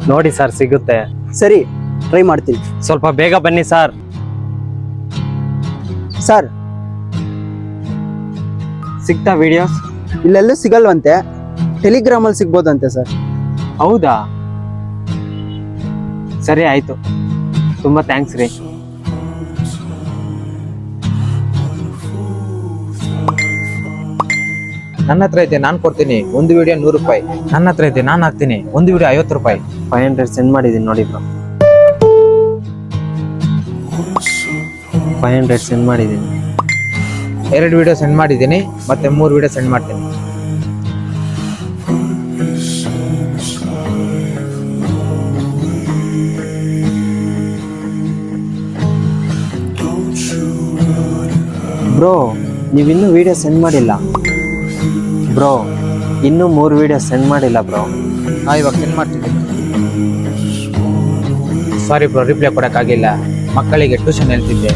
ನೋಡಿ ಸರ್ ಸಿಗುತ್ತೆ. ಸರಿ, ಟ್ರೈ ಮಾಡ್ತೀನಿ. ಸ್ವಲ್ಪ ಬೇಗ ಬನ್ನಿ ಸರ್. ಸರ್, ಸಿಗ್ತಾ ವಿಡಿಯೋಸ್? ಇಲ್ಲೆಲ್ಲೂ ಸಿಗಲ್ವಂತೆ, ಟೆಲಿಗ್ರಾಮಲ್ಲಿ ಸಿಗ್ಬೋದಂತೆ ಸರ್. ಹೌದಾ, ಸರಿ ಆಯ್ತು, ತುಂಬಾ ಥ್ಯಾಂಕ್ಸ್ ರೀ. ನನ್ನ ಹತ್ರ ಇದೆ, ನಾನು ಕೊಡ್ತೀನಿ. ಒಂದು ವಿಡಿಯೋ 100 ರೂಪಾಯಿ. ನನ್ನ ಹತ್ರ ಇದೆ, ನಾನು ಹಾಕ್ತೀನಿ. ಒಂದು ವಿಡಿಯೋ 50 ರೂಪಾಯಿ. 500 ಸೆಂಡ್ ಮಾಡಿದ್ದೀನಿ ನೋಡಿ ಬ್ರೋ. 500 ಸೆಂಡ್ ಮಾಡಿದ್ದೀನಿ. 2 ವಿಡಿಯೋ ಸೆಂಡ್ ಮಾಡಿದ್ದೀನಿ, ಮತ್ತೆ 3 ವಿಡಿಯೋ ಸೆಂಡ್ ಮಾಡ್ತೀನಿ. ಬ್ರೋ, ನೀವಿನ್ನೂ ವಿಡಿಯೋ ಸೆಂಡ್ ಮಾಡಿಲ್ಲ ಬ್ರೋ. ಇನ್ನೂ 3 ವಿಡಿಯೋ ಸೆಂಡ್ ಮಾಡಿಲ್ಲ ಬ್ರೋ. ಇವಾಗ ಸೆಂಡ್ ಮಾಡ್ತಿದ್ದೀನಿ. ಸಾರಿ ಬ್ರೋ, ರಿಪ್ಲೈ ಕೊಡೋಕ್ಕಾಗಿಲ್ಲ. ಮಕ್ಕಳಿಗೆ ಟ್ಯೂಷನ್ ಹೇಳ್ತಿದ್ದೆ.